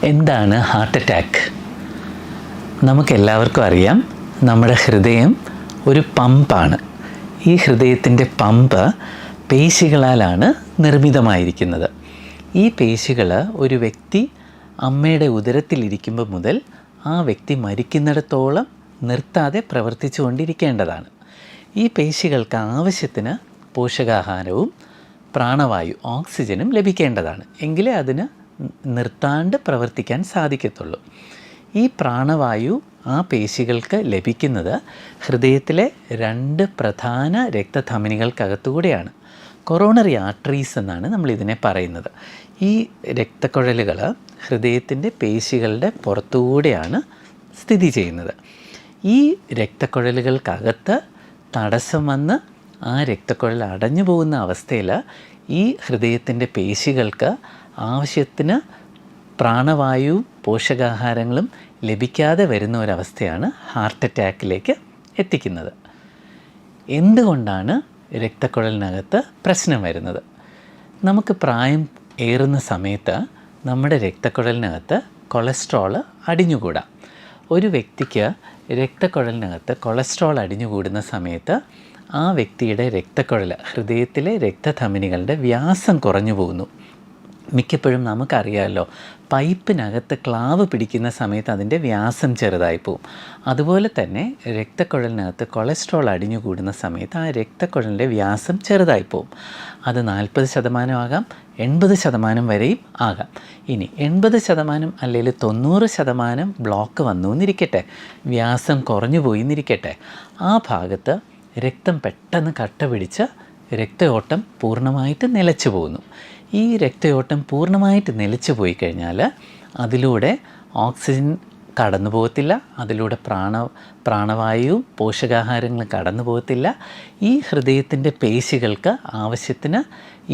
എന്താണ് heart attack? നമുക്കെല്ലാവർക്കും അറിയാം, നമ്മുടെ ഹൃദയം ഒരു പമ്പാണ്. ഈ ഹൃദയത്തിൻ്റെ പമ്പ് പേശികളാലാണ് നിർമ്മിതമായിരിക്കുന്നത്. ഈ പേശികൾ ഒരു വ്യക്തി അമ്മയുടെ ഉദരത്തിലിരിക്കുമ്പോൾ മുതൽ ആ വ്യക്തി മരിക്കുന്നിടത്തോളം നിർത്താതെ പ്രവർത്തിച്ചു കൊണ്ടിരിക്കേണ്ടതാണ്. ഈ പേശികൾക്ക് ആവശ്യത്തിന് പോഷകാഹാരവും പ്രാണവായു ഓക്സിജനും ലഭിക്കേണ്ടതാണ്. എങ്കിലേ അതിന് നിർത്താണ്ട് പ്രവർത്തിക്കാൻ സാധിക്കത്തുള്ളൂ. ഈ പ്രാണവായു ആ പേശികൾക്ക് ലഭിക്കുന്നത് ഹൃദയത്തിലെ 2 പ്രധാന രക്തധമനികൾക്കകത്തുകൂടെയാണ്. കൊറോണറി ആർട്ടറീസ് എന്നാണ് നമ്മളിതിനെ പറയുന്നത്. ഈ രക്തക്കുഴലുകൾ ഹൃദയത്തിൻ്റെ പേശികളുടെ പുറത്തുകൂടെയാണ് സ്ഥിതി ചെയ്യുന്നത്. ഈ രക്തക്കുഴലുകൾക്കകത്ത് തടസ്സം വന്ന് ആ രക്തക്കുഴൽ അടഞ്ഞു പോകുന്ന അവസ്ഥയിൽ ഈ ഹൃദയത്തിൻ്റെ പേശികൾക്ക് ആവശ്യത്തിന് പ്രാണവായുവും പോഷകാഹാരങ്ങളും ലഭിക്കാതെ വരുന്ന ഒരവസ്ഥയാണ് ഹാർട്ട് അറ്റാക്കിലേക്ക് എത്തിക്കുന്നത്. എന്തുകൊണ്ടാണ് രക്തക്കുഴലിനകത്ത് പ്രശ്നം വരുന്നത്? നമുക്ക് പ്രായം ഏറുന്ന സമയത്ത് നമ്മുടെ രക്തക്കുഴലിനകത്ത് കൊളസ്ട്രോൾ അടിഞ്ഞുകൂടാം. ഒരു വ്യക്തിക്ക് രക്തക്കുഴലിനകത്ത് കൊളസ്ട്രോൾ അടിഞ്ഞുകൂടുന്ന സമയത്ത് ആ വ്യക്തിയുടെ രക്തക്കുഴൽ, ഹൃദയത്തിലെ രക്തധമനികളുടെ വ്യാസം കുറഞ്ഞു പോകുന്നു. മിക്കപ്പോഴും നമുക്കറിയാമല്ലോ, പൈപ്പിനകത്ത് ക്ലാവ് പിടിക്കുന്ന സമയത്ത് അതിൻ്റെ വ്യാസം ചെറുതായി പോവും. അതുപോലെ തന്നെ രക്തക്കുഴലിനകത്ത് കൊളസ്ട്രോൾ അടിഞ്ഞുകൂടുന്ന സമയത്ത് ആ രക്തക്കുഴലിൻ്റെ വ്യാസം ചെറുതായി പോവും. അത് 40% ആകാം, 80% വരെയും ആകാം. ഇനി 80% അല്ലെങ്കിൽ 90% ബ്ലോക്ക് വന്നു എന്നിരിക്കട്ടെ, വ്യാസം കുറഞ്ഞു പോയി എന്നിരിക്കട്ടെ, ആ ഭാഗത്ത് രക്തം പെട്ടെന്ന് കട്ട പിടിച്ച് രക്തയോട്ടം പൂർണ്ണമായിട്ട് നിലച്ചു പോകുന്നു. ഈ രക്തയോട്ടം പൂർണ്ണമായിട്ട് നിലച്ചു പോയി കഴിഞ്ഞാൽ അതിലൂടെ ഓക്സിജൻ കടന്നു പോകത്തില്ല, അതിലൂടെ പ്രാണവായുവും പോഷകാഹാരങ്ങളും കടന്നു പോകത്തില്ല. ഈ ഹൃദയത്തിൻ്റെ പേശികൾക്ക് ആവശ്യത്തിന്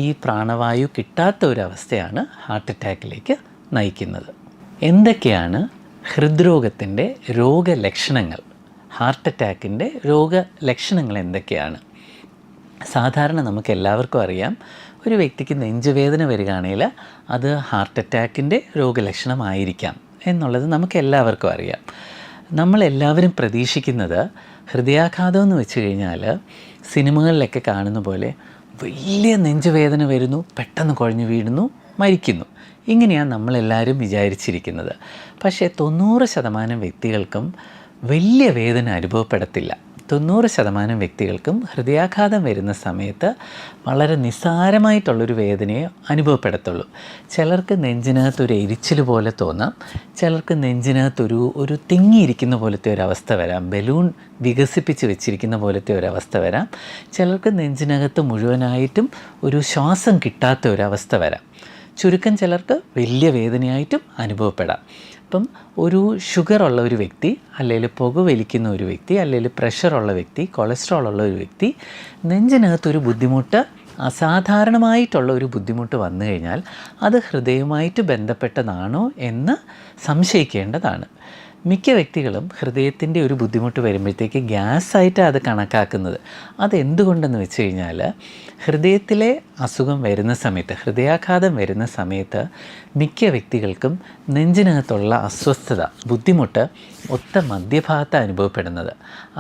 ഈ പ്രാണവായു കിട്ടാത്ത ഒരവസ്ഥയാണ് ഹാർട്ട് അറ്റാക്കിലേക്ക് നയിക്കുന്നത്. എന്തൊക്കെയാണ് ഹൃദ്രോഗത്തിൻ്റെ രോഗലക്ഷണങ്ങൾ? ഹാർട്ട് അറ്റാക്കിൻ്റെ രോഗലക്ഷണങ്ങൾ എന്തൊക്കെയാണ്? സാധാരണ നമുക്ക് എല്ലാവർക്കും അറിയാം, ഒരു വ്യക്തിക്ക് നെഞ്ചുവേദന വരികയാണെങ്കിൽ അത് ഹാർട്ട് അറ്റാക്കിൻ്റെ രോഗലക്ഷണമായിരിക്കാം എന്നുള്ളത് നമുക്ക് എല്ലാവർക്കും അറിയാം. നമ്മളെല്ലാവരും പ്രതീക്ഷിക്കുന്നത് ഹൃദയാഘാതം എന്ന് വെച്ച് കഴിഞ്ഞാൽ സിനിമകളിലൊക്കെ കാണുന്ന പോലെ വലിയ നെഞ്ചുവേദന വരുന്നു, പെട്ടെന്ന് കുഴഞ്ഞു വീഴുന്നു, മരിക്കുന്നു. ഇങ്ങനെയാണ് നമ്മളെല്ലാവരും വിചാരിച്ചിരിക്കുന്നത്. പക്ഷേ 90% വ്യക്തികൾക്കും വലിയ വേദന അനുഭവപ്പെടത്തില്ല. 90% വ്യക്തികൾക്കും ഹൃദയാഘാതം വരുന്ന സമയത്ത് വളരെ നിസ്സാരമായിട്ടുള്ളൊരു വേദനയെ അനുഭവപ്പെടത്തുള്ളൂ. ചിലർക്ക് നെഞ്ചിനകത്തൊരു എരിച്ചിൽ പോലെ തോന്നാം, ചിലർക്ക് നെഞ്ചിനകത്തൊരു തിങ്ങിയിരിക്കുന്ന പോലത്തെ ഒരവസ്ഥ വരാം, ബലൂൺ വികസിപ്പിച്ച് വെച്ചിരിക്കുന്ന പോലത്തെ ഒരവസ്ഥ വരാം, ചിലർക്ക് നെഞ്ചിനകത്ത് മുഴുവനായിട്ടും ഒരു ശ്വാസം കിട്ടാത്ത ഒരവസ്ഥ വരാം. ചുരുക്കം ചിലർക്ക് വലിയ വേദനയായിട്ടും അനുഭവപ്പെടാം. ഇപ്പം ഒരു ഷുഗറുള്ള ഒരു വ്യക്തി, അല്ലെങ്കിൽ പുകവലിക്കുന്ന ഒരു വ്യക്തി, അല്ലെങ്കിൽ പ്രഷറുള്ള വ്യക്തി, കൊളസ്ട്രോൾ ഉള്ള ഒരു വ്യക്തി, നെഞ്ചിനകത്തൊരു ബുദ്ധിമുട്ട്, അസാധാരണമായിട്ടുള്ള ഒരു ബുദ്ധിമുട്ട് വന്നു കഴിഞ്ഞാൽ അത് ഹൃദയവുമായിട്ട് ബന്ധപ്പെട്ടതാണോ എന്ന് സംശയിക്കേണ്ടതാണ്. മിക്ക വ്യക്തികളും ഹൃദയത്തിൻ്റെ ഒരു ബുദ്ധിമുട്ട് വരുമ്പോഴത്തേക്ക് ഗ്യാസായിട്ട് അത് കണക്കാക്കുന്നത്. അതെന്തുകൊണ്ടെന്ന് വെച്ച് കഴിഞ്ഞാൽ ഹൃദയത്തിലെ അസുഖം വരുന്ന സമയത്ത്, ഹൃദയാഘാതം വരുന്ന സമയത്ത് മിക്ക വ്യക്തികൾക്കും നെഞ്ചിനകത്തുള്ള അസ്വസ്ഥത, ബുദ്ധിമുട്ട് ഒത്ത മധ്യഭാഗത്ത് അനുഭവപ്പെടുന്നത്.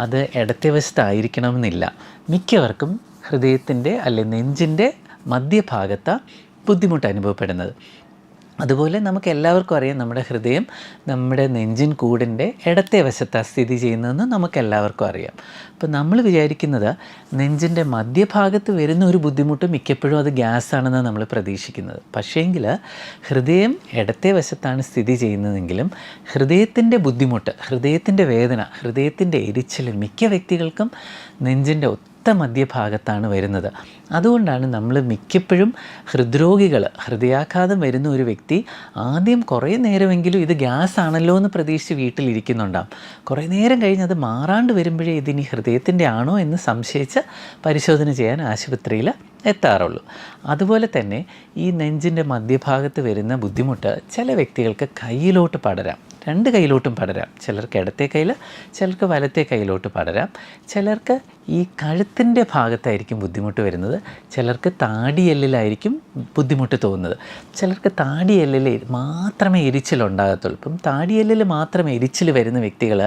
അത് ഇടത്തെ വശത്തായിരിക്കണമെന്നില്ല. മിക്കവർക്കും ഹൃദയത്തിൻ്റെ അല്ലെങ്കിൽ നെഞ്ചിൻ്റെ മധ്യഭാഗത്ത് ബുദ്ധിമുട്ട് അനുഭവപ്പെടുന്നത്. അതുപോലെ നമുക്ക് എല്ലാവർക്കും അറിയാം, നമ്മുടെ ഹൃദയം നമ്മുടെ നെഞ്ചിൻ കൂടിൻ്റെ ഇടത്തെ വശത്താണ് സ്ഥിതി ചെയ്യുന്നതെന്ന് നമുക്ക് എല്ലാവർക്കും അറിയാം. അപ്പോൾ നമ്മൾ വിചാരിക്കുന്നത് നെഞ്ചിൻ്റെ മധ്യഭാഗത്ത് വരുന്ന ഒരു ബുദ്ധിമുട്ട് മിക്കപ്പോഴും അത് ഗ്യാസാണെന്ന് നമ്മൾ പ്രതീക്ഷിക്കുന്നത്. പക്ഷേങ്കിൽ ഹൃദയം ഇടത്തെ വശത്താണ് സ്ഥിതി ചെയ്യുന്നതെങ്കിലും ഹൃദയത്തിൻ്റെ ബുദ്ധിമുട്ട്, ഹൃദയത്തിൻ്റെ വേദന, ഹൃദയത്തിൻ്റെ എരിച്ചിൽ മിക്ക വ്യക്തികൾക്കും നെഞ്ചിൻ്റെ മധ്യഭാഗത്താണ് വരുന്നത്. അതുകൊണ്ടാണ് നമ്മൾ മിക്കപ്പോഴും ഹൃദ്രോഗികൾ, ഹൃദയാഘാതം വരുന്ന ഒരു വ്യക്തി ആദ്യം കുറേ നേരമെങ്കിലും ഇത് ഗ്യാസ് ആണല്ലോ എന്ന് പ്രതീക്ഷിച്ച് വീട്ടിലിരിക്കുന്നുണ്ടാകും. കുറേ നേരം കഴിഞ്ഞ് അത് മാറാണ്ട് വരുമ്പോഴേ ഇതിനി ഹൃദയത്തിൻ്റെ ആണോ എന്ന് സംശയിച്ച് പരിശോധന ചെയ്യാൻ ആശുപത്രിയിൽ എത്താറുള്ളൂ. അതുപോലെ തന്നെ ഈ നെഞ്ചിൻ്റെ മധ്യഭാഗത്ത് വരുന്ന ബുദ്ധിമുട്ട് ചില വ്യക്തികൾക്ക് കയ്യിലോട്ട് പടരാം, 2 കൈയിലോട്ടും പടരാം. ചിലർക്ക് ഇടത്തെ കയ്യിൽ, ചിലർക്ക് വലത്തെ കൈയിലോട്ട് പടരാം. ചിലർക്ക് ഈ കഴുത്തിൻ്റെ ഭാഗത്തായിരിക്കും ബുദ്ധിമുട്ട് വരുന്നത്. ചിലർക്ക് താടിയെല്ലിലായിരിക്കും ബുദ്ധിമുട്ട് തോന്നുന്നത്. ചിലർക്ക് താടിയെല്ലിൽ മാത്രമേ എരിച്ചിലുണ്ടാകത്തുള്ളൂ. ഇപ്പം താടിയെല്ലിൽ മാത്രം എരിച്ചിൽ വരുന്ന വ്യക്തികൾ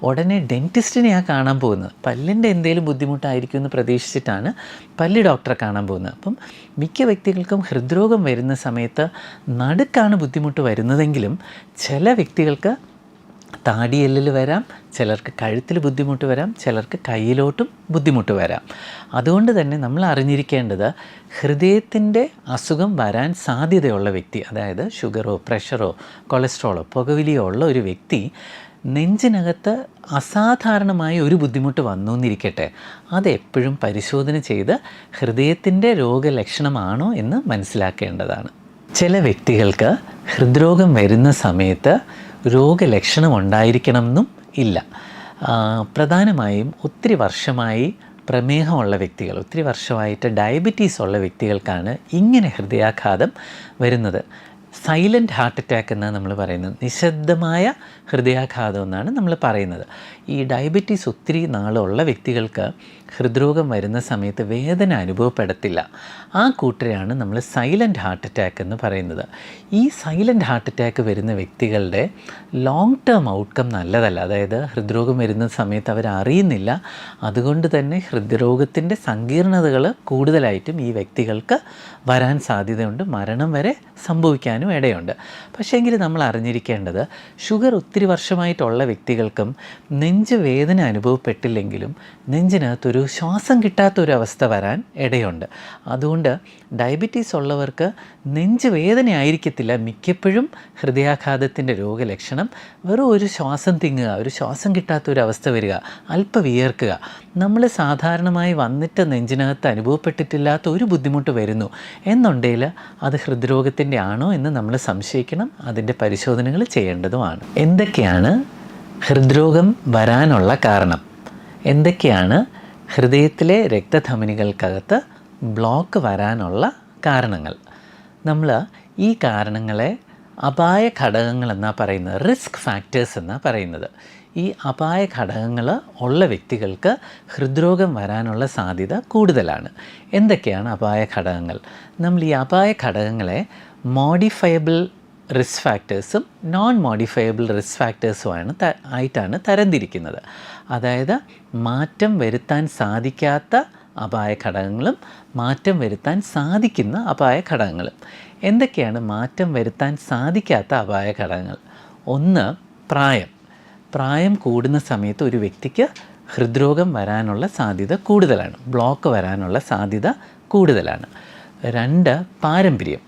ഉടനെ ഡെൻറ്റിസ്റ്റിനെയാണ് കാണാൻ പോകുന്നത്. പല്ലിൻ്റെ എന്തെങ്കിലും ബുദ്ധിമുട്ടായിരിക്കും എന്ന് പ്രതീക്ഷിച്ചിട്ടാണ് പല്ല് ഡോക്ടറെ കാണാൻ പോകുന്നത്. അപ്പം മിക്ക വ്യക്തികൾക്കും ഹൃദ്രോഗം വരുന്ന സമയത്ത് നടുക്കാണ് ബുദ്ധിമുട്ട് വരുന്നതെങ്കിലും ചില വ്യക്തികൾക്ക് താടിയെല്ലിൽ വരാം, ചിലർക്ക് കഴുത്തിൽ ബുദ്ധിമുട്ട് വരാം, ചിലർക്ക് കയ്യിലോട്ടും ബുദ്ധിമുട്ട് വരാം. അതുകൊണ്ട് തന്നെ നമ്മൾ അറിഞ്ഞിരിക്കേണ്ടത് ഹൃദയത്തിൻ്റെ അസുഖം വരാൻ സാധ്യതയുള്ള വ്യക്തി, അതായത് ഷുഗറോ പ്രഷറോ കൊളസ്ട്രോളോ പുകവലിയോ ഉള്ള ഒരു വ്യക്തി നെഞ്ചിനകത്ത് അസാധാരണമായ ഒരു ബുദ്ധിമുട്ട് വന്നു എന്നിരിക്കട്ടെ, അതെപ്പോഴും പരിശോധന ചെയ്ത് ഹൃദയത്തിൻ്റെ രോഗലക്ഷണമാണോ എന്ന് മനസ്സിലാക്കേണ്ടതാണ്. ചില വ്യക്തികൾക്ക് ഹൃദ്രോഗം വരുന്ന സമയത്ത് രോഗലക്ഷണം ഉണ്ടായിരിക്കണമെന്നും ഇല്ല. പ്രധാനമായും ഒത്തിരി വർഷമായി പ്രമേഹമുള്ള വ്യക്തികൾ, ഒത്തിരി വർഷമായിട്ട് ഡയബറ്റീസ് ഉള്ള വ്യക്തികൾക്കാണ് ഇങ്ങനെ ഹൃദയാഘാതം വരുന്നത്. സൈലൻറ്റ് ഹാർട്ട് അറ്റാക്ക് എന്നാണ് നമ്മൾ പറയുന്നത്. നിശബ്ദമായ ഹൃദയാഘാതം എന്നാണ് നമ്മൾ പറയുന്നത്. ഈ ഡയബറ്റീസ് ഒത്തിരി നാളുള്ള വ്യക്തികൾക്ക് ഹൃദ്രോഗം വരുന്ന സമയത്ത് വേദന അനുഭവപ്പെടത്തില്ല. ആ കൂട്ടരെയാണ് നമ്മൾ സൈലൻറ്റ് ഹാർട്ട് അറ്റാക്ക് എന്ന് പറയുന്നത്. ഈ സൈലൻറ്റ് ഹാർട്ട് അറ്റാക്ക് വരുന്ന വ്യക്തികളുടെ ലോങ് ടേം ഔട്ട്കം നല്ലതല്ല. അതായത് ഹൃദ്രോഗം വരുന്ന സമയത്ത് അവരറിയുന്നില്ല. അതുകൊണ്ട് തന്നെ ഹൃദ്രോഗത്തിൻ്റെ സങ്കീർണതകൾ കൂടുതലായിട്ടും ഈ വ്യക്തികൾക്ക് വരാൻ സാധ്യതയുണ്ട്. മരണം വരെ സംഭവിക്കാനും ഇടയുണ്ട്. പക്ഷേങ്കിൽ നമ്മൾ അറിഞ്ഞിരിക്കേണ്ടത് ഷുഗർ ഒത്തിരി വർഷമായിട്ടുള്ള വ്യക്തികൾക്കും നെഞ്ച് വേദന അനുഭവപ്പെട്ടില്ലെങ്കിലും നെഞ്ചിനകത്തൊരു ശ്വാസം കിട്ടാത്തൊരവസ്ഥ വരാൻ ഇടയുണ്ട്. അതുകൊണ്ട് ഡയബറ്റീസ് ഉള്ളവർക്ക് നെഞ്ച് വേദന ആയിരിക്കത്തില്ല മിക്കപ്പോഴും ഹൃദയാഘാതത്തിൻ്റെ രോഗലക്ഷണം. വെറും ഒരു ശ്വാസം തിങ്ങുക, ഒരു ശ്വാസം കിട്ടാത്തൊരവസ്ഥ വരിക, അല്പം വിയർക്കുക, നമ്മൾ സാധാരണമായി വന്നിട്ട് നെഞ്ചിനകത്ത് അനുഭവപ്പെട്ടിട്ടില്ലാത്ത ഒരു ബുദ്ധിമുട്ട് വരുന്നു എന്നുണ്ടെങ്കിൽ അത് ഹൃദ്രോഗത്തിൻ്റെ ആണോ എന്ന് നമ്മൾ സംശയിക്കണം. അതിൻ്റെ പരിശോധനകൾ ചെയ്യേണ്ടതുമാണ്. എന്തൊക്കെയാണ് ഹൃദ്രോഗം വരാനുള്ള കാരണം? എന്തൊക്കെയാണ് ഹൃദയത്തിലെ രക്തധമനികൾക്കകത്ത് ബ്ലോക്ക് വരാനുള്ള കാരണങ്ങൾ? നമ്മൾ ഈ കാരണങ്ങളെ അപായ ഘടകങ്ങൾ എന്നാണ് പറയുന്നത്, റിസ്ക് ഫാക്ടേഴ്സ് എന്നാണ് പറയുന്നത്. ഈ അപായ ഘടകങ്ങൾ ഉള്ള വ്യക്തികൾക്ക് ഹൃദ്രോഗം വരാനുള്ള സാധ്യത കൂടുതലാണ്. എന്തൊക്കെയാണ് അപായ ഘടകങ്ങൾ? നമ്മൾ ഈ അപായ ഘടകങ്ങളെ മോഡിഫയബിൾ റിസ്ക് ഫാക്ടേഴ്സും നോൺ മോഡിഫയബിൾ റിസ്ക് ഫാക്ടേഴ്സുമാണ് ആയിട്ടാണ് തരംതിരിക്കുന്നത്. അതായത് മാറ്റം വരുത്താൻ സാധിക്കാത്ത അപായ ഘടകങ്ങളും മാറ്റം വരുത്താൻ സാധിക്കുന്ന അപായ ഘടകങ്ങളും. എന്തൊക്കെയാണ് മാറ്റം വരുത്താൻ സാധിക്കാത്ത അപായ ഘടകങ്ങൾ? ഒന്ന്, പ്രായം കൂടുന്ന സമയത്ത് ഒരു വ്യക്തിക്ക് ഹൃദ്രോഗം വരാനുള്ള സാധ്യത കൂടുതലാണ്, ബ്ലോക്ക് വരാനുള്ള സാധ്യത കൂടുതലാണ്. രണ്ട്, പാരമ്പര്യം.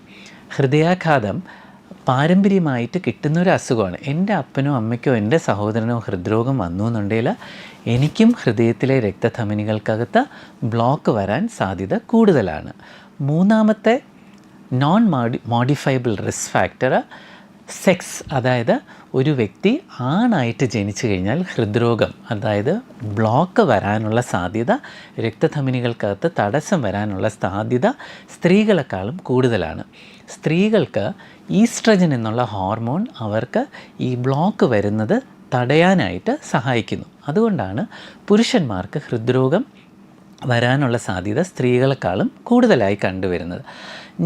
ഹൃദയാഘാതം പാരമ്പര്യമായിട്ട് കിട്ടുന്നൊരു അസുഖമാണ്. എൻ്റെ അപ്പനോ അമ്മയ്ക്കോ എൻ്റെ സഹോദരനോ ഹൃദ്രോഗം വന്നു എന്നുണ്ടെങ്കിൽ എനിക്കും ഹൃദയത്തിലെ രക്തധമനികൾക്കകത്ത് ബ്ലോക്ക് വരാൻ സാധ്യത കൂടുതലാണ്. മൂന്നാമത്തെ non modifiable risk factor sex. അതായത് ഒരു വ്യക്തി ആണായിട്ട് ജനിച്ചു കഴിഞ്ഞാൽ ഹൃദ്രോഗം, അതായത് ബ്ലോക്ക് വരാനുള്ള സാധ്യത, രക്തധമനികൾക്കകത്ത് തടസ്സം വരാനുള്ള സാധ്യത സ്ത്രീകളെക്കാളും കൂടുതലാണ്. സ്ത്രീകൾക്ക് ഈസ്ട്രജൻ എന്നുള്ള ഹോർമോൺ അവർക്ക് ഈ ബ്ലോക്ക് വരുന്നത് തടയാനായിട്ട് സഹായിക്കുന്നു. അതുകൊണ്ടാണ് പുരുഷന്മാർക്ക് ഹൃദ്രോഗം വരാനുള്ള സാധ്യത സ്ത്രീകളെക്കാളും കൂടുതലായി കണ്ടുവരുന്നത്.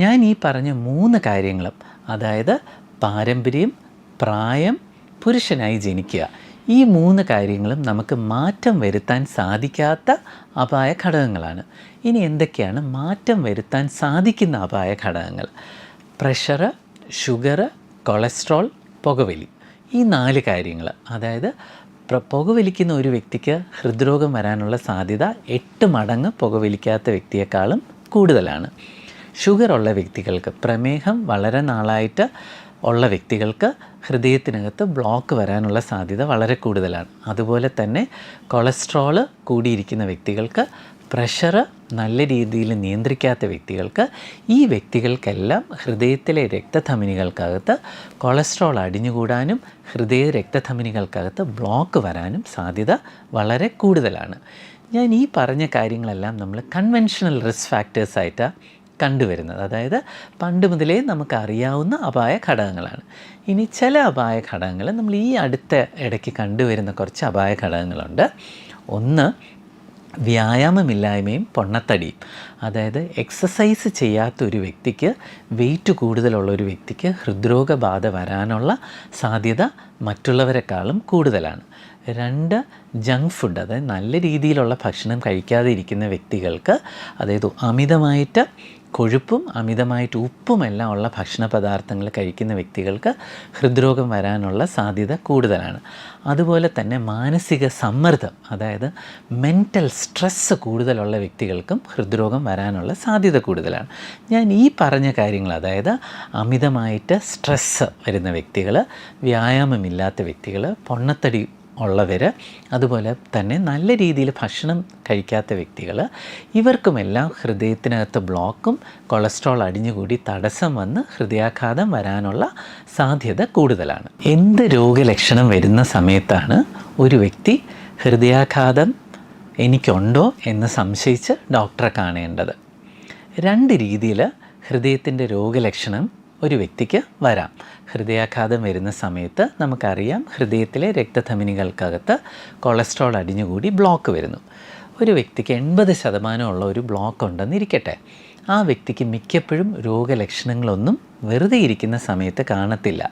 ഞാൻ ഈ പറഞ്ഞ 3 കാര്യങ്ങളും, അതായത് പാരമ്പര്യം, പ്രായം, പുരുഷനായി ജനിക്കുക, ഈ 3 കാര്യങ്ങളും നമുക്ക് മാറ്റം വരുത്താൻ സാധിക്കാത്ത അപായ ഘടകങ്ങളാണ്. ഇനി എന്തൊക്കെയാണ് മാറ്റം വരുത്താൻ സാധിക്കുന്ന അപായ ഘടകങ്ങൾ? പ്രഷർ, ഷുഗർ, കൊളസ്ട്രോൾ, പുകവലി. ഈ 4 കാര്യങ്ങൾ. അതായത് പുകവലിക്കുന്ന ഒരു വ്യക്തിക്ക് ഹൃദ്രോഗം വരാനുള്ള സാധ്യത 8 മടങ്ങ് പുകവലിക്കാത്ത വ്യക്തിയെക്കാളും കൂടുതലാണ്. ഷുഗർ ഉള്ള വ്യക്തികൾക്ക്, പ്രമേഹം വളരെ നാളായിട്ട് ഉള്ള വ്യക്തികൾക്ക് ഹൃദയത്തിനകത്ത് ബ്ലോക്ക് വരാനുള്ള സാധ്യത വളരെ കൂടുതലാണ്. അതുപോലെ തന്നെ കൊളസ്ട്രോൾ കൂടിയിരിക്കുന്ന വ്യക്തികൾക്ക്, പ്രഷർ നല്ല രീതിയിൽ നിയന്ത്രിക്കാത്ത വ്യക്തികൾക്ക്, ഈ വ്യക്തികൾക്കെല്ലാം ഹൃദയത്തിലെ രക്തധമനികൾക്കകത്ത് കൊളസ്ട്രോൾ അടിഞ്ഞുകൂടാനും ഹൃദയ രക്തധമനികൾക്കകത്ത് ബ്ലോക്ക് വരാനും സാധ്യത വളരെ കൂടുതലാണ്. ഞാൻ ഈ പറഞ്ഞ കാര്യങ്ങളെല്ലാം നമ്മൾ കൺവെൻഷണൽ റിസ്ക് ഫാക്ടേഴ്സായിട്ടാണ് കണ്ടുവരുന്നത്. അതായത് പണ്ട് മുതലേ നമുക്കറിയാവുന്ന അപായ ഘടകങ്ങളാണ്. ഇനി ചില അപായ ഘടകങ്ങൾ നമ്മൾ ഈ അടുത്ത ഇടയ്ക്ക് കണ്ടുവരുന്ന കുറച്ച് അപായ ഘടകങ്ങളുണ്ട്. ഒന്ന്, വ്യായാമമില്ലായ്മയും പൊണ്ണത്തടിയും. അതായത് എക്സസൈസ് ചെയ്യാത്ത ഒരു വ്യക്തിക്ക്, വെയിറ്റ് കൂടുതലുള്ള ഒരു വ്യക്തിക്ക് ഹൃദ്രോഗബാധ വരാനുള്ള സാധ്യത മറ്റുള്ളവരെക്കാളും കൂടുതലാണ്. 2, ജങ്ക് ഫുഡ്, അതായത് നല്ല രീതിയിലുള്ള ഭക്ഷണം കഴിക്കാതെ ഇരിക്കുന്ന വ്യക്തികൾക്ക്, അതായത് അമിതമായിട്ട് കൊഴുപ്പും അമിതമായിട്ട് ഉപ്പുമെല്ലാം ഉള്ള ഭക്ഷണ പദാർത്ഥങ്ങൾ കഴിക്കുന്ന വ്യക്തികൾക്ക് ഹൃദ്രോഗം വരാനുള്ള സാധ്യത കൂടുതലാണ്. അതുപോലെ തന്നെ മാനസിക സമ്മർദ്ദം, അതായത് മെൻ്റൽ സ്ട്രെസ്സ് കൂടുതലുള്ള വ്യക്തികൾക്കും ഹൃദ്രോഗം വരാനുള്ള സാധ്യത കൂടുതലാണ്. ഞാൻ ഈ പറഞ്ഞ കാര്യങ്ങൾ, അതായത് അമിതമായിട്ട് സ്ട്രെസ്സ് വരുന്ന വ്യക്തികൾ, വ്യായാമമില്ലാത്ത വ്യക്തികൾ, പൊണ്ണത്തടി ഉള്ളവർ, അതുപോലെ തന്നെ നല്ല രീതിയിൽ ഭക്ഷണം കഴിക്കാത്ത വ്യക്തികൾ, ഇവർക്കുമെല്ലാം ഹൃദയത്തിനകത്ത് ബ്ലോക്കും കൊളസ്ട്രോൾ അടിഞ്ഞുകൂടി തടസ്സം വന്ന് ഹൃദയാഘാതം വരാനുള്ള സാധ്യത കൂടുതലാണ്. എന്ത് രോഗലക്ഷണം വരുന്ന സമയത്താണ് ഒരു വ്യക്തി ഹൃദയാഘാതം എനിക്കുണ്ടോ എന്ന് സംശയിച്ച് ഡോക്ടറെ കാണേണ്ടത്? 2 രീതിയിൽ ഹൃദയത്തിൻ്റെ രോഗലക്ഷണം ഒരു വ്യക്തിക്ക് വരാം. ഹൃദയാഘാതം വരുന്ന സമയത്ത് നമുക്കറിയാം, ഹൃദയത്തിലെ രക്തധമനികൾക്കകത്ത് കൊളസ്ട്രോൾ അടിഞ്ഞുകൂടി ബ്ലോക്ക് വരുന്നു. ഒരു വ്യക്തിക്ക് 80% ഉള്ള ഒരു ബ്ലോക്ക് ഉണ്ടെന്നിരിക്കട്ടെ. ആ വ്യക്തിക്ക് മിക്കപ്പോഴും രോഗലക്ഷണങ്ങളൊന്നും വെറുതെ ഇരിക്കുന്ന സമയത്ത് കാണത്തില്ല.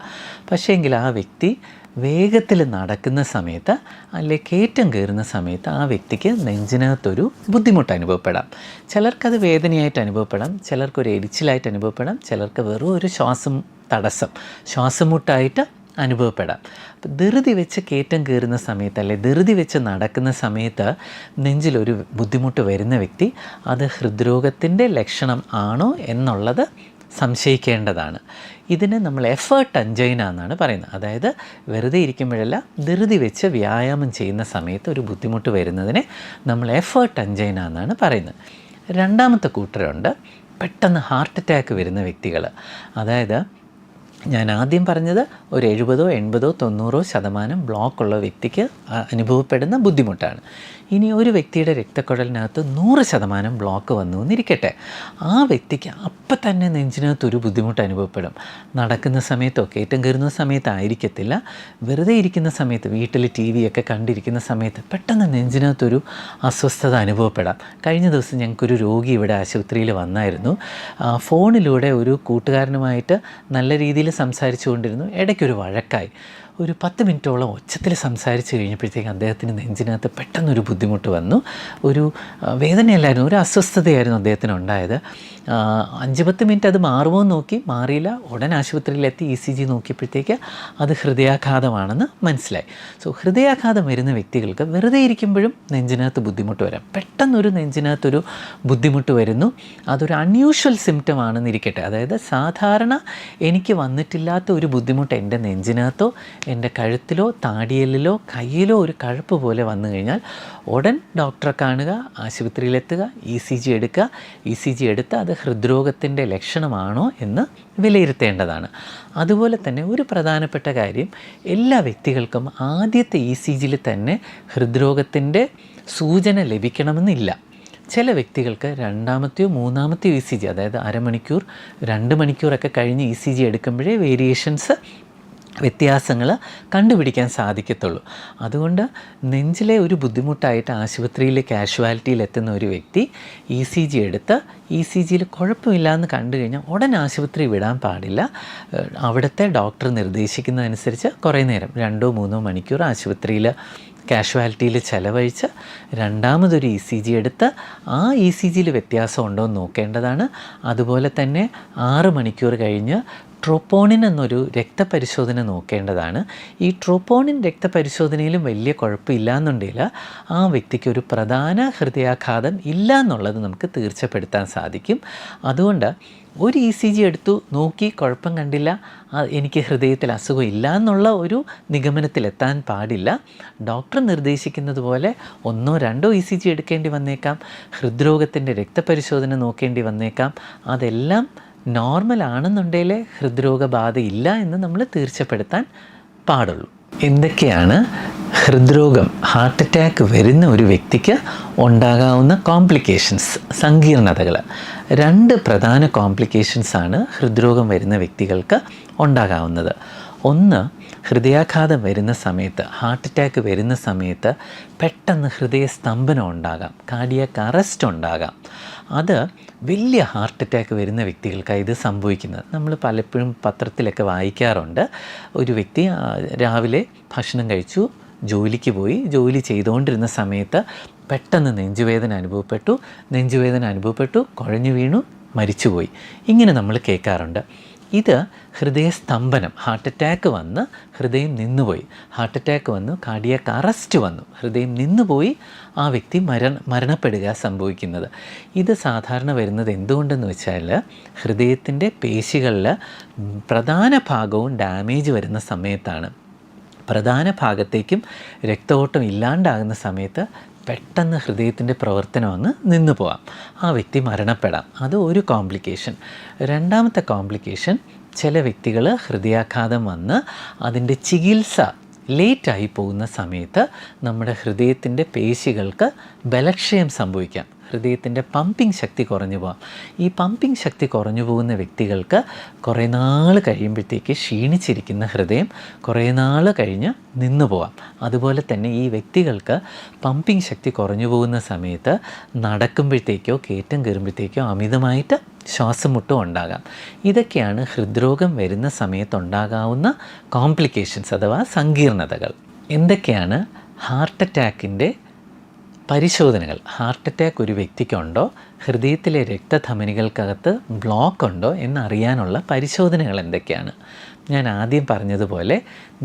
പക്ഷേങ്കിൽ ആ വ്യക്തി വേഗത്തിൽ നടക്കുന്ന സമയത്ത്, അല്ലെങ്കിൽ കയറ്റം കയറുന്ന സമയത്ത് ആ വ്യക്തിക്ക് നെഞ്ചിനകത്തൊരു ബുദ്ധിമുട്ട് അനുഭവപ്പെടാം. ചിലർക്കത് വേദനയായിട്ട് അനുഭവപ്പെടാം, ചിലർക്കൊരു എരിച്ചിലായിട്ട് അനുഭവപ്പെടാം, ചിലർക്ക് വെറും ഒരു ശ്വാസം മുട്ടായിട്ട് അനുഭവപ്പെടാം. ധൃതി വെച്ച് കയറ്റം കയറുന്ന സമയത്ത്, അല്ലെ ധൃതി വെച്ച് നടക്കുന്ന സമയത്ത് നെഞ്ചിലൊരു ബുദ്ധിമുട്ട് വരുന്ന വ്യക്തി, അത് ഹൃദ്രോഗത്തിൻ്റെ ലക്ഷണം ആണോ എന്നുള്ളത് സംശയിക്കേണ്ടതാണ്. ഇതിന് നമ്മൾ എഫേർട്ട് അഞ്ചൈന എന്നാണ് പറയുന്നത്. അതായത് വെറുതെ ഇരിക്കുമ്പോഴല്ല, ധൃതി വെച്ച് വ്യായാമം ചെയ്യുന്ന സമയത്ത് ഒരു ബുദ്ധിമുട്ട് വരുന്നതിനെ നമ്മൾ എഫേർട്ട് അഞ്ചൈന എന്നാണ് പറയുന്നത്. 2ാമത്തെ കൂട്ടരുണ്ട്, പെട്ടെന്ന് ഹാർട്ട് അറ്റാക്ക് വരുന്ന വ്യക്തികൾ. അതായത് ഞാൻ ആദ്യം പറഞ്ഞത് ഒരു 70, 80, 90% ബ്ലോക്കുള്ള വ്യക്തിക്ക് അനുഭവപ്പെടുന്ന ബുദ്ധിമുട്ടാണ്. ഇനി ഒരു വ്യക്തിയുടെ രക്തക്കുഴലിനകത്ത് 100% ബ്ലോക്ക് വന്നു എന്നിരിക്കട്ടെ. ആ വ്യക്തിക്ക് അപ്പം തന്നെ നെഞ്ചിനകത്തൊരു ബുദ്ധിമുട്ട് അനുഭവപ്പെടും. നടക്കുന്ന സമയത്തോ കയറ്റം കയറുന്ന സമയത്തായിരിക്കത്തില്ല, വെറുതെ ഇരിക്കുന്ന സമയത്ത്, വീട്ടിൽ TV ഒക്കെ കണ്ടിരിക്കുന്ന സമയത്ത് പെട്ടെന്ന് നെഞ്ചിനകത്തൊരു അസ്വസ്ഥത അനുഭവപ്പെടാം. കഴിഞ്ഞ ദിവസം ഞങ്ങൾക്കൊരു രോഗി ഇവിടെ ആശുപത്രിയിൽ വന്നായിരുന്നു. ഫോണിലൂടെ ഒരു കൂട്ടുകാരനുമായിട്ട് നല്ല രീതിയിൽ സംസാരിച്ചു കൊണ്ടിരുന്നു. ഇടയ്ക്കൊരു വഴക്കായി. ഒരു 10 മിനിറ്റോളം ഒച്ചത്തിൽ സംസാരിച്ച് കഴിഞ്ഞപ്പോഴത്തേക്ക് അദ്ദേഹത്തിന് നെഞ്ചിനകത്ത് പെട്ടെന്നൊരു ബുദ്ധിമുട്ട് വന്നു. ഒരു വേദനയല്ലായിരുന്നു, ഒരു അസ്വസ്ഥതയായിരുന്നു അദ്ദേഹത്തിന് ഉണ്ടായത്. 5-10 മിനിറ്റ് അത് മാറുമോ എന്ന് നോക്കി, മാറിയില്ല. ഉടൻ ആശുപത്രിയിലെത്തി ECG നോക്കിയപ്പോഴത്തേക്ക് അത് ഹൃദയാഘാതമാണെന്ന് മനസ്സിലായി. ഹൃദയാഘാതം വരുന്ന വ്യക്തികൾക്ക് വെറുതെ ഇരിക്കുമ്പോഴും നെഞ്ചിനകത്ത് ബുദ്ധിമുട്ട് വരാം. പെട്ടെന്നൊരു നെഞ്ചിനകത്തൊരു ബുദ്ധിമുട്ട് വരുന്നു. അതൊരു അൺയൂഷ്വൽ സിംറ്റം ആണെന്നിരിക്കട്ടെ. അതായത് സാധാരണ എനിക്ക് വന്നിട്ടില്ലാത്ത ഒരു ബുദ്ധിമുട്ട് എൻ്റെ നെഞ്ചിനകത്തോ എൻ്റെ കഴുത്തിലോ താടിയെല്ലിലോ കയ്യിലോ ഒരു കഴപ്പ് പോലെ വന്നു കഴിഞ്ഞാൽ ഉടൻ ഡോക്ടറെ കാണുക, ആശുപത്രിയിലെത്തുക, ECG എടുക്കുക. ECG എടുത്ത് അത് ഹൃദ്രോഗത്തിൻ്റെ ലക്ഷണമാണോ എന്ന് വിലയിരുത്തേണ്ടതാണ്. അതുപോലെ തന്നെ ഒരു പ്രധാനപ്പെട്ട കാര്യം, എല്ലാ വ്യക്തികൾക്കും ആദ്യത്തെ ECGയിൽ തന്നെ ഹൃദ്രോഗത്തിൻ്റെ സൂചന ലഭിക്കണമെന്നില്ല. ചില വ്യക്തികൾക്ക് 2ാമത്തെയോ 3ാമത്തെയോ ECG, അതായത് അരമണിക്കൂർ 2 മണിക്കൂറൊക്കെ കഴിഞ്ഞ് ECG എടുക്കുമ്പോഴേ വ്യത്യാസങ്ങൾ കണ്ടുപിടിക്കാൻ സാധിക്കത്തുള്ളൂ. അതുകൊണ്ട് നെഞ്ചിലെ ഒരു ബുദ്ധിമുട്ടായിട്ട് ആശുപത്രിയിൽ കാഷ്വാലിറ്റിയിൽ എത്തുന്ന ഒരു വ്യക്തി ECG എടുത്ത് ECGയിൽ കുഴപ്പമില്ലയെന്ന് കണ്ടു കഴിഞ്ഞാൽ ഉടൻ ആശുപത്രി വിടാൻ പാടില്ല. അവിടുത്തെ ഡോക്ടർ നിർദ്ദേശിക്കുന്നതനുസരിച്ച് കുറേ നേരം 2-3 മണിക്കൂർ ആശുപത്രിയിൽ കാഷ്വാലിറ്റിയിൽ ചിലവഴിച്ച് 2ാമതൊരു ECG എടുത്ത് ആ ECGയിൽ വ്യത്യാസം ഉണ്ടോ എന്ന് നോക്കേണ്ടതാണ്. അതുപോലെ തന്നെ 6 മണിക്കൂർ കഴിഞ്ഞ് ട്രോപ്പോണിൻ എന്നൊരു രക്തപരിശോധന നോക്കേണ്ടതാണ്. ഈ ട്രോപ്പോണിൻ രക്തപരിശോധനയിലും വലിയ കുഴപ്പമില്ല എന്നുണ്ടെങ്കിൽ ആ വ്യക്തിക്ക് ഒരു പ്രധാന ഹൃദയാഘാതം ഇല്ല എന്നുള്ളത് നമുക്ക് തീർച്ചപ്പെടുത്താൻ സാധിക്കും. അതുകൊണ്ട് ഒരു ECG എടുത്തു, നോക്കി, കുഴപ്പം കണ്ടില്ല, എനിക്ക് ഹൃദയത്തിൽ അസുഖം ഇല്ല എന്നുള്ള ഒരു നിഗമനത്തിലെത്താൻ പാടില്ല. ഡോക്ടർ നിർദ്ദേശിക്കുന്നത് പോലെ 1-2 ECG എടുക്കേണ്ടി വന്നേക്കാം, ഹൃദ്രോഗത്തിൻ്റെ രക്തപരിശോധന നോക്കേണ്ടി വന്നേക്കാം. അതെല്ലാം നോർമൽ ആണെന്നുണ്ടെങ്കിലേ ഹൃദ്രോഗബാധ ഇല്ല എന്ന് നമ്മൾ തീർച്ചപ്പെടുത്താൻ പാടുള്ളൂ. എന്തൊക്കെയാണ് ഹൃദ്രോഗം, ഹാർട്ട് അറ്റാക്ക് വരുന്ന ഒരു വ്യക്തിക്ക് ഉണ്ടാകാവുന്ന കോംപ്ലിക്കേഷൻസ്, സങ്കീർണതകൾ? 2 പ്രധാന കോംപ്ലിക്കേഷൻസാണ് ഹൃദ്രോഗം വരുന്ന വ്യക്തികൾക്ക് ഉണ്ടാകാവുന്നത്. ഒന്ന്, ഹൃദയാഘാതം വരുന്ന സമയത്ത്, ഹാർട്ട് അറ്റാക്ക് വരുന്ന സമയത്ത് പെട്ടെന്ന് ഹൃദയസ്തംഭനം ഉണ്ടാകാം, കാർഡിയാക് അറസ്റ്റ് ഉണ്ടാകാം. അത് വലിയ ഹാർട്ട് അറ്റാക്ക് വരുന്ന വ്യക്തികൾക്കാണ് ഇത് സംഭവിക്കുന്നത്. നമ്മൾ പലപ്പോഴും പത്രത്തിലൊക്കെ വായിക്കാറുണ്ട്. ഒരു വ്യക്തി രാവിലെ ഭക്ഷണം കഴിച്ചു, ജോലിക്ക് പോയി, ജോലി ചെയ്തുകൊണ്ടിരുന്ന സമയത്ത് പെട്ടെന്ന് നെഞ്ചുവേദന അനുഭവപ്പെട്ടു, കുഴഞ്ഞു വീണു, മരിച്ചുപോയി. ഇങ്ങനെ നമ്മൾ കേൾക്കാറുണ്ട്. ഇത് ഹൃദയസ്തംഭനം, ഹാർട്ട് അറ്റാക്ക് വന്ന് ഹൃദയം നിന്നുപോയി, ഹാർട്ട് അറ്റാക്ക് വന്നു, കാർഡിയാക് അറസ്റ്റ് വന്നു, ഹൃദയം നിന്നുപോയി, ആ വ്യക്തി മരണപ്പെടുക സംഭവിക്കുന്നത്. ഇത് സാധാരണ വരുന്നത് എന്തുകൊണ്ടെന്ന് വെച്ചാൽ ഹൃദയത്തിൻ്റെ പേശികളിൽ പ്രധാന ഭാഗവും ഡാമേജ് വരുന്ന സമയത്താണ്. പ്രധാന ഭാഗത്തേക്കും രക്തഓട്ടം ഇല്ലാണ്ടാകുന്ന സമയത്ത് പെട്ടെന്ന് ഹൃദയത്തിൻ്റെ പ്രവർത്തനം അങ്ങ് നിന്നു പോകാം, ആ വ്യക്തി മരണപ്പെടാം. അത് ഒരു കോംപ്ലിക്കേഷൻ. രണ്ടാമത്തെ കോംപ്ലിക്കേഷൻ, ചില വ്യക്തികൾ ഹൃദയാഘാതം വന്ന് അതിൻ്റെ ചികിത്സ ലേറ്റായി പോകുന്ന സമയത്ത് നമ്മുടെ ഹൃദയത്തിൻ്റെ പേശികൾക്ക് ബലക്ഷയം സംഭവിക്കാം, ഹൃദയത്തിൻ്റെ പമ്പിങ് ശക്തി കുറഞ്ഞു പോകാം. ഈ പമ്പിങ് ശക്തി കുറഞ്ഞു പോകുന്ന വ്യക്തികൾക്ക് കുറേ നാൾ കഴിയുമ്പോഴത്തേക്ക് ക്ഷീണിച്ചിരിക്കുന്ന ഹൃദയം കുറേ നാൾ കഴിഞ്ഞ് നിന്നു പോകാം. അതുപോലെ തന്നെ ഈ വ്യക്തികൾക്ക് പമ്പിങ് ശക്തി കുറഞ്ഞു പോകുന്ന സമയത്ത് നടക്കുമ്പോഴത്തേക്കോ കയറ്റം കയറുമ്പോഴത്തേക്കോ അമിതമായിട്ട് ശ്വാസം മുട്ടും ഉണ്ടാകാം. ഇതൊക്കെയാണ് ഹൃദ്രോഗം വരുന്ന സമയത്തുണ്ടാകാവുന്ന കോംപ്ലിക്കേഷൻസ് അഥവാ സങ്കീർണതകൾ. എന്തൊക്കെയാണ് ഹാർട്ട് അറ്റാക്കിൻ്റെ പരിശോധനകൾ? ഹാർട്ട് അറ്റാക്ക് ഒരു വ്യക്തിക്കുണ്ടോ, ഹൃദയത്തിലെ രക്തധമനികൾക്കകത്ത് ബ്ലോക്ക് ഉണ്ടോ എന്നറിയാനുള്ള പരിശോധനകൾ എന്തൊക്കെയാണ്? ഞാൻ ആദ്യം പറഞ്ഞതുപോലെ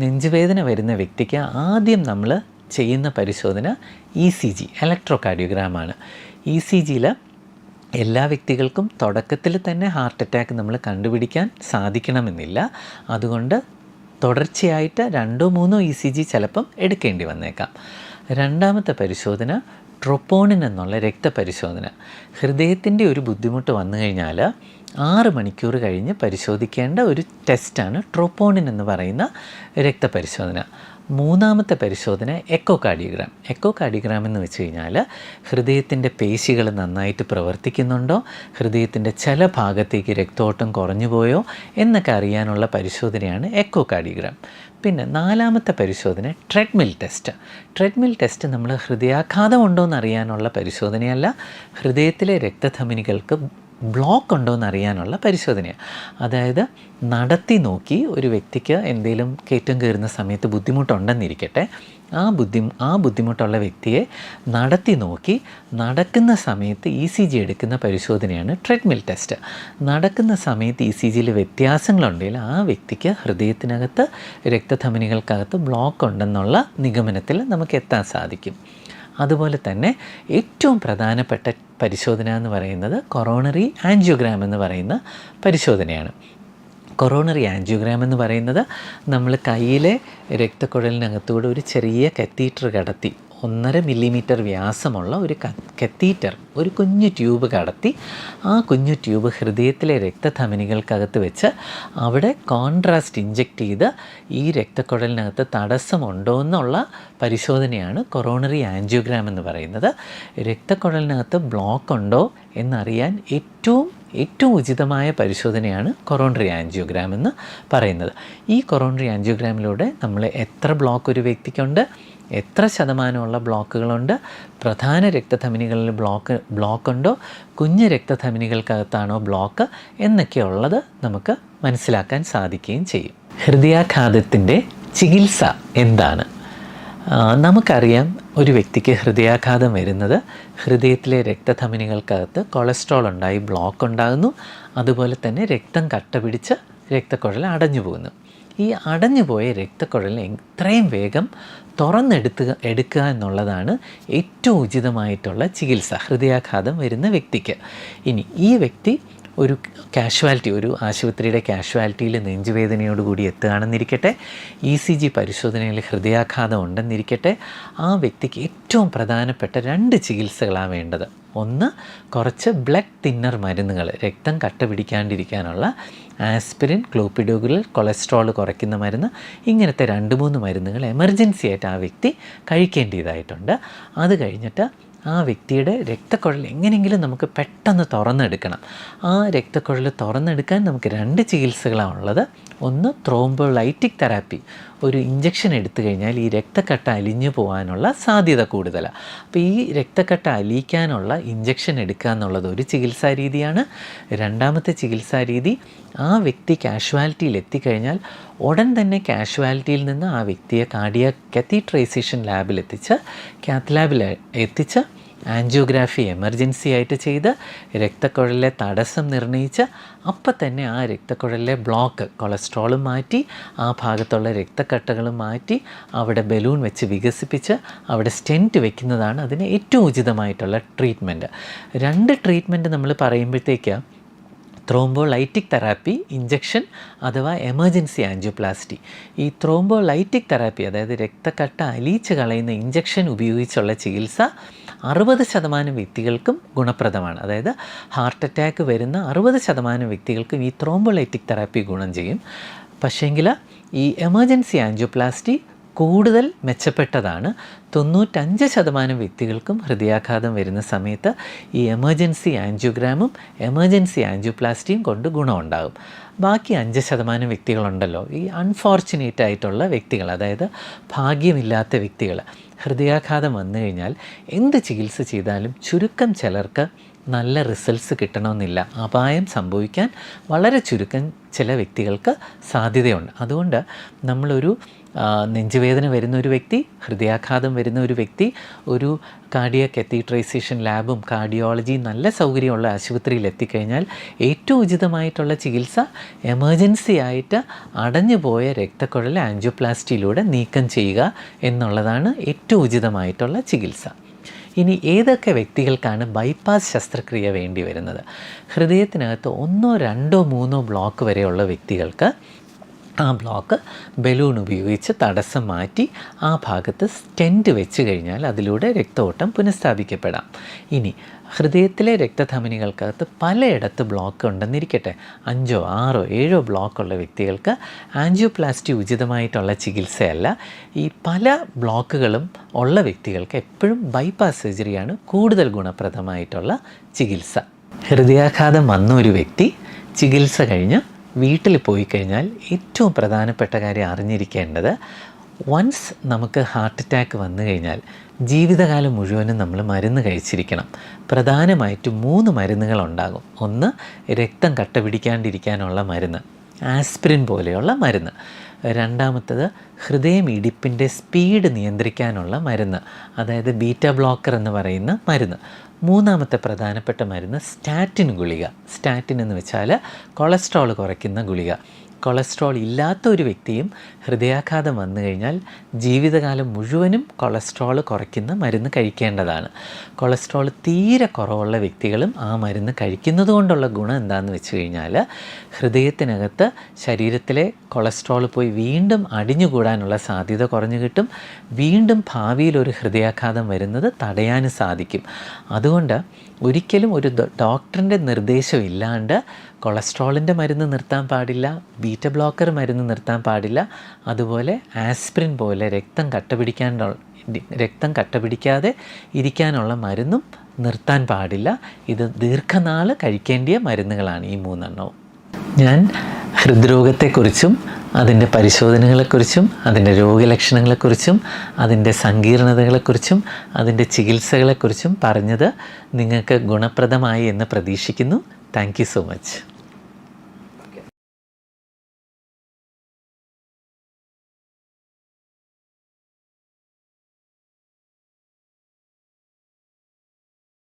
നെഞ്ചുവേദന വരുന്ന വ്യക്തിക്ക് ആദ്യം നമ്മൾ ചെയ്യുന്ന പരിശോധന ECG, ഇലക്ട്രോകാർഡിയോഗ്രാമാണ്. ECGയിൽ എല്ലാ വ്യക്തികൾക്കും തുടക്കത്തിൽ തന്നെ ഹാർട്ട് അറ്റാക്ക് നമ്മൾ കണ്ടുപിടിക്കാൻ സാധിക്കണമെന്നില്ല. അതുകൊണ്ട് തുടർച്ചയായിട്ട് 2-3 ECG ചിലപ്പം എടുക്കേണ്ടി വന്നേക്കാം. രണ്ടാമത്തെ പരിശോധന ട്രോപ്പോണിൻ എന്നുള്ള രക്തപരിശോധന. ഹൃദയത്തിൻ്റെ ഒരു ബുദ്ധിമുട്ട് വന്നു കഴിഞ്ഞാൽ 6 മണിക്കൂർ കഴിഞ്ഞ് പരിശോധിക്കേണ്ട ഒരു ടെസ്റ്റാണ് ട്രോപ്പോണിൻ എന്ന് പറയുന്ന രക്തപരിശോധന. മൂന്നാമത്തെ പരിശോധന എക്കോകാർഡിയോഗ്രാം. എക്കോകാർഡിയോഗ്രാം എന്ന് വെച്ച് കഴിഞ്ഞാൽ ഹൃദയത്തിൻ്റെ പേശികൾ നന്നായിട്ട് പ്രവർത്തിക്കുന്നുണ്ടോ, ഹൃദയത്തിൻ്റെ ചില ഭാഗത്തേക്ക് രക്തോട്ടം കുറഞ്ഞു പോയോ എന്നൊക്കെ അറിയാനുള്ള പരിശോധനയാണ് എക്കോകാർഡിയോഗ്രാം. പിന്നെ നാലാമത്തെ പരിശോധന ട്രെഡ്മിൽ ടെസ്റ്റ്. ട്രെഡ്മിൽ ടെസ്റ്റ് നമ്മൾ ഹൃദയാഘാതം ഉണ്ടോ എന്നറിയാനുള്ള പരിശോധനയല്ല, ഹൃദയത്തിലെ രക്തധമനികൾക്ക് ബ്ലോക്ക് ഉണ്ടോ എന്നറിയാനുള്ള പരിശോധനയാണ്. അതായത് നടത്തി നോക്കി ഒരു വ്യക്തിക്ക് എന്തെങ്കിലും കയറ്റം കയറുന്ന സമയത്ത് ബുദ്ധിമുട്ടുണ്ടെന്നിരിക്കട്ടെ, ആ ബുദ്ധിമുട്ടുള്ള വ്യക്തിയെ നടത്തി നോക്കി നടക്കുന്ന സമയത്ത് ECG എടുക്കുന്ന പരിശോധനയാണ് ട്രെഡ്മിൽ ടെസ്റ്റ്. നടക്കുന്ന സമയത്ത് ECGയിൽ വ്യത്യാസങ്ങളുണ്ടെങ്കിൽ ആ വ്യക്തിക്ക് ഹൃദയത്തിനകത്ത് രക്തധമനികൾക്കകത്ത് ബ്ലോക്ക് ഉണ്ടെന്നുള്ള നിഗമനത്തിൽ നമുക്ക് എത്താൻ സാധിക്കും. അതുപോലെ തന്നെ ഏറ്റവും പ്രധാനപ്പെട്ട പരിശോധന എന്ന് പറയുന്നത് കൊറോണറി ആൻജിയോഗ്രാം എന്ന് പറയുന്ന പരിശോധനയാണ്. കൊറോണറി ആൻജിയോഗ്രാം എന്ന് പറയുന്നത് നമ്മൾ കയ്യിലെ രക്തക്കുഴലിനകത്തൂടെ ഒരു ചെറിയ കത്തീറ്റർ കടത്തി 1.5 മില്ലിമീറ്റർ വ്യാസമുള്ള ഒരു കത്തീറ്റർ, ഒരു കുഞ്ഞു ട്യൂബ് കടത്തി ആ കുഞ്ഞു ട്യൂബ് ഹൃദയത്തിലെ രക്തധമനികൾക്കകത്ത് വെച്ച് അവിടെ കോൺട്രാസ്റ്റ് ഇഞ്ചെക്റ്റ് ചെയ്ത് ഈ രക്തക്കുഴലിനകത്ത് തടസ്സമുണ്ടോ എന്നുള്ള പരിശോധനയാണ് കൊറോണറി ആൻജിയോഗ്രാം എന്ന് പറയുന്നത്. രക്തക്കുഴലിനകത്ത് ബ്ലോക്ക് ഉണ്ടോ എന്നറിയാൻ ഏറ്റവും ഉചിതമായ പരിശോധനയാണ് കൊറോണറി ആൻജിയോഗ്രാം എന്ന് പറയുന്നത്. ഈ കൊറോണറി ആൻജിയോഗ്രാമിലൂടെ നമ്മൾ എത്ര ബ്ലോക്ക് ഒരു വ്യക്തിക്കുണ്ട്, എത്ര ശതമാനമുള്ള ബ്ലോക്കുകളുണ്ട്, പ്രധാന രക്തധമനികളിൽ ബ്ലോക്ക് ഉണ്ടോ, കുഞ്ഞ് രക്തധമനികൾക്കകത്താണോ ബ്ലോക്ക് എന്നൊക്കെയുള്ളത് നമുക്ക് മനസ്സിലാക്കാൻ സാധിക്കുകയും ചെയ്യും. ഹൃദയാഘാതത്തിൻ്റെ ചികിത്സ എന്താണ്? നമുക്കറിയാം, ഒരു വ്യക്തിക്ക് ഹൃദയാഘാതം വരുന്നത് ഹൃദയത്തിലെ രക്തധമനികൾക്കകത്ത് കൊളസ്ട്രോൾ ഉണ്ടായി ബ്ലോക്ക് ഉണ്ടാകുന്നു, അതുപോലെ തന്നെ രക്തം കട്ട പിടിച്ച് രക്തക്കുഴൽ അടഞ്ഞു പോകുന്നു. ഈ അടഞ്ഞുപോയ രക്തക്കുഴലിനെ എത്രയും വേഗം എടുക്കുക എന്നുള്ളതാണ് ഏറ്റവും ഉചിതമായിട്ടുള്ള ചികിത്സ ഹൃദയാഘാതം വരുന്ന വ്യക്തിക്ക്. ഇനി ഈ വ്യക്തി ഒരു ആശുപത്രിയുടെ കാഷ്വാലിറ്റിയിൽ നെഞ്ചുവേദനയോടുകൂടി എത്തുകയാണെന്നിരിക്കട്ടെ, ECG പരിശോധനയിൽ ഹൃദയാഘാതം ഉണ്ടെന്നിരിക്കട്ടെ, ആ വ്യക്തിക്ക് ഏറ്റവും പ്രധാനപ്പെട്ട 2 ചികിത്സകളാണ് വേണ്ടത്. ഒന്ന്, കുറച്ച് ബ്ലഡ് തിന്നർ മരുന്നുകൾ, രക്തം കട്ട പിടിക്കാണ്ടിരിക്കാനുള്ള ആസ്പിരിൻ, ക്ലോപ്പിഡോഗ്രിൽ, കൊളസ്ട്രോൾ കുറയ്ക്കുന്ന മരുന്ന്, ഇങ്ങനത്തെ 2-3 മരുന്നുകൾ എമർജൻസി ആയിട്ട് ആ വ്യക്തി കഴിക്കേണ്ടതായിട്ടുണ്ട്. അത് കഴിഞ്ഞിട്ട് ആ വ്യക്തിയുടെ രക്തക്കുഴൽ എങ്ങനെയെങ്കിലും നമുക്ക് പെട്ടെന്ന് തുറന്നെടുക്കണം. ആ രക്തക്കുഴൽ തുറന്നെടുക്കാൻ നമുക്ക് 2 ചികിത്സകളാണ് ഉള്ളത്. ഒന്ന് ത്രോംബോലൈറ്റിക് തെറാപ്പി, ഒരു ഇഞ്ചക്ഷൻ എടുത്തു കഴിഞ്ഞാൽ ഈ രക്തക്കട്ട അലിഞ്ഞു പോകാനുള്ള സാധ്യത കൂടുതലാണ്. അപ്പോൾ ഈ രക്തക്കട്ട അലിയിക്കാനുള്ള ഇഞ്ചക്ഷൻ എടുക്കുക എന്നുള്ളത് ഒരു ചികിത്സാ രീതിയാണ്. രണ്ടാമത്തെ ചികിത്സാ രീതി, ആ വ്യക്തി കാഷ്വാലിറ്റിയിൽ എത്തിക്കഴിഞ്ഞാൽ ഉടൻ തന്നെ കാഷ്വാലിറ്റിയിൽ നിന്ന് ആ വ്യക്തിയെ കാർഡിയാക് കത്തീട്രൈസേഷൻ ലാബിൽ എത്തിച്ച്, കാത്ത് ലാബിൽ എത്തിച്ച് ആൻജിയോഗ്രാഫി എമർജൻസി ആയിട്ട് ചെയ്ത് രക്തക്കുഴലിലെ തടസ്സം നിർണ്ണയിച്ച് അപ്പം തന്നെ ആ രക്തക്കുഴലിലെ ബ്ലോക്ക്, കൊളസ്ട്രോളും മാറ്റി, ആ ഭാഗത്തുള്ള രക്തക്കട്ടകളും മാറ്റി അവിടെ ബലൂൺ വെച്ച് വികസിപ്പിച്ച് അവിടെ സ്റ്റെൻറ്റ് വെക്കുന്നതാണ് അതിന് ഏറ്റവും ഉചിതമായിട്ടുള്ള ട്രീറ്റ്മെൻറ്റ്. 2 ട്രീറ്റ്മെൻറ്റ് നമ്മൾ പറയുമ്പോഴത്തേക്ക് ത്രോംബോലൈറ്റിക് തെറാപ്പി, ഇഞ്ചക്ഷൻ അഥവാ എമർജൻസി ആൻജിയോപ്ലാസ്റ്റി. ഈ ത്രോംബോലൈറ്റിക് തെറാപ്പി, അതായത് രക്തക്കട്ട അലിയിച്ച് കളയുന്ന ഇഞ്ചക്ഷൻ ഉപയോഗിച്ചുള്ള ചികിത്സ 60% വ്യക്തികൾക്കും ഗുണപ്രദമാണ്. അതായത് ഹാർട്ട് അറ്റാക്ക് വരുന്ന 60% വ്യക്തികൾക്കും ഈ ത്രോംബോലൈറ്റിക് തെറാപ്പി ഗുണം ചെയ്യും. പക്ഷേങ്കിൽ ഈ എമർജൻസി ആൻജിയോപ്ലാസ്റ്റി കൂടുതൽ മെച്ചപ്പെട്ടതാണ്. 95% വ്യക്തികൾക്കും ഹൃദയാഘാതം വരുന്ന സമയത്ത് ഈ എമർജൻസി ആൻജിയോഗ്രാമും എമർജൻസി ആൻജിയോപ്ലാസ്റ്റിയും കൊണ്ട് ഗുണമുണ്ടാകും. ബാക്കി 5% വ്യക്തികളുണ്ടല്ലോ, ഈ അൺഫോർച്ചുനേറ്റ് ആയിട്ടുള്ള വ്യക്തികൾ, അതായത് ഭാഗ്യമില്ലാത്ത വ്യക്തികൾ, ഹൃദയാഘാതം വന്നു കഴിഞ്ഞാൽ എന്ത് ചികിത്സ ചെയ്താലും ചുരുക്കം ചിലർക്ക് നല്ല റിസൾട്ട്സ് കിട്ടണമെന്നില്ല. അപായം സംഭവിക്കാൻ വളരെ ചുരുക്കം ചില വ്യക്തികൾക്ക് സാധ്യതയുണ്ട്. അതുകൊണ്ട് നമ്മളൊരു നെഞ്ചുവേദന വരുന്ന ഒരു വ്യക്തി, ഹൃദയാഘാതം വരുന്ന ഒരു വ്യക്തി ഒരു കാർഡിയാക് കത്തീട്രൈസേഷൻ ലാബും കാർഡിയോളജി നല്ല സൗകര്യമുള്ള ആശുപത്രിയിൽ എത്തിക്കഴിഞ്ഞാൽ ഏറ്റവും ഉചിതമായിട്ടുള്ള ചികിത്സ എമർജൻസി ആയിട്ട് അടഞ്ഞുപോയ രക്തക്കുഴൽ ആൻജിയോപ്ലാസ്റ്റിയിലൂടെ നീക്കം ചെയ്യുക എന്നുള്ളതാണ് ഏറ്റവും ഉചിതമായിട്ടുള്ള ചികിത്സ. ഇനി ഏതൊക്കെ വ്യക്തികൾക്കാണ് ബൈപ്പാസ് ശസ്ത്രക്രിയ വേണ്ടി വരുന്നത്? ഹൃദയത്തിനകത്ത് 1, 2, 3 ബ്ലോക്ക് വരെയുള്ള വ്യക്തികൾക്ക് ആ ബ്ലോക്ക് ബലൂൺ ഉപയോഗിച്ച് തടസ്സം മാറ്റി ആ ഭാഗത്ത് സ്റ്റെൻറ്റ് വെച്ച് കഴിഞ്ഞാൽ അതിലൂടെ രക്തഓട്ടം പുനഃസ്ഥാപിക്കപ്പെടാം. ഇനി ഹൃദയത്തിലെ രക്തധമനികൾക്കകത്ത് പലയിടത്ത് ബ്ലോക്ക് ഉണ്ടെന്നിരിക്കട്ടെ, 5, 6, 7 ബ്ലോക്കുള്ള വ്യക്തികൾക്ക് ആൻജിയോപ്ലാസ്റ്റി ഉചിതമായിട്ടുള്ള ചികിത്സയല്ല. ഈ പല ബ്ലോക്കുകളും ഉള്ള വ്യക്തികൾക്ക് എപ്പോഴും ബൈപ്പാസ് സർജറിയാണ് കൂടുതൽ ഗുണപ്രദമായിട്ടുള്ള ചികിത്സ. ഹൃദയാഘാതം വന്ന ഒരു വ്യക്തി ചികിത്സ കഴിഞ്ഞ് വീട്ടിൽ പോയി കഴിഞ്ഞാൽ ഏറ്റവും പ്രധാനപ്പെട്ട കാര്യം അറിഞ്ഞിരിക്കേണ്ടത്, വൺസ് നമുക്ക് ഹാർട്ട് അറ്റാക്ക് വന്നു കഴിഞ്ഞാൽ ജീവിതകാലം മുഴുവനും നമ്മൾ മരുന്ന് കഴിച്ചിരിക്കണം. പ്രധാനമായിട്ടും 3 മരുന്നുകളുണ്ടാകും. ഒന്ന്, രക്തം കട്ട പിടിക്കാണ്ടിരിക്കാനുള്ള മരുന്ന്, ആസ്പിരിൻ പോലെയുള്ള മരുന്ന്. രണ്ടാമത്തത്, ഹൃദയമിടിപ്പിൻ്റെ സ്പീഡ് നിയന്ത്രിക്കാനുള്ള മരുന്ന്, അതായത് ബീറ്റ ബ്ലോക്കർ എന്ന് പറയുന്ന മരുന്ന്. മൂന്നാമത്തെ പ്രധാനപ്പെട്ട മരുന്ന് സ്റ്റാറ്റിൻ ഗുളിക. സ്റ്റാറ്റിൻ എന്ന് വെച്ചാൽ കൊളസ്ട്രോൾ കുറയ്ക്കുന്ന ഗുളിക. കൊളസ്ട്രോൾ ഇല്ലാത്ത ഒരു വ്യക്തിയും ഹൃദയാഘാതം വന്നു കഴിഞ്ഞാൽ ജീവിതകാലം മുഴുവനും കൊളസ്ട്രോൾ കുറയ്ക്കുന്ന മരുന്ന് കഴിക്കേണ്ടതാണ്. കൊളസ്ട്രോൾ തീരെ കുറവുള്ള വ്യക്തികളും ആ മരുന്ന് കഴിക്കുന്നത് കൊണ്ടുള്ള ഗുണം എന്താണെന്ന് വെച്ച് കഴിഞ്ഞാൽ, ഹൃദയത്തിനകത്ത് ശരീരത്തിലെ കൊളസ്ട്രോൾ പോയി വീണ്ടും അടിഞ്ഞുകൂടാനുള്ള സാധ്യത കുറഞ്ഞു കിട്ടും. വീണ്ടും ഭാവിയിൽ ഒരു ഹൃദയാഘാതം വരുന്നത് തടയാൻ സാധിക്കും. അതുകൊണ്ട് ഒരിക്കലും ഒരു ഡോക്ടറിൻ്റെ നിർദ്ദേശം ഇല്ലാണ്ട് കൊളസ്ട്രോളിൻ്റെ മരുന്ന് നിർത്താൻ പാടില്ല, ബീറ്റ ബ്ലോക്കർ മരുന്ന് നിർത്താൻ പാടില്ല. അതുപോലെ ആസ്പിരിൻ പോലെ രക്തം കട്ടപിടിക്കാതെ ഇരിക്കാനുള്ള മരുന്നും നിർത്താൻ പാടില്ല. ഇത് ദീർഘനാൾ കഴിക്കേണ്ടിയ മരുന്നുകളാണ് ഈ 3 എണ്ണവും. ഞാൻ ഹൃദ്രോഗത്തെക്കുറിച്ചും അതിൻ്റെ പരിശോധനകളെക്കുറിച്ചും അതിൻ്റെ രോഗലക്ഷണങ്ങളെക്കുറിച്ചും അതിൻ്റെ സങ്കീർണതകളെക്കുറിച്ചും അതിൻ്റെ ചികിത്സകളെക്കുറിച്ചും പറഞ്ഞത് നിങ്ങൾക്ക് ഗുണപ്രദമായി എന്ന് പ്രതീക്ഷിക്കുന്നു. Thank you so much.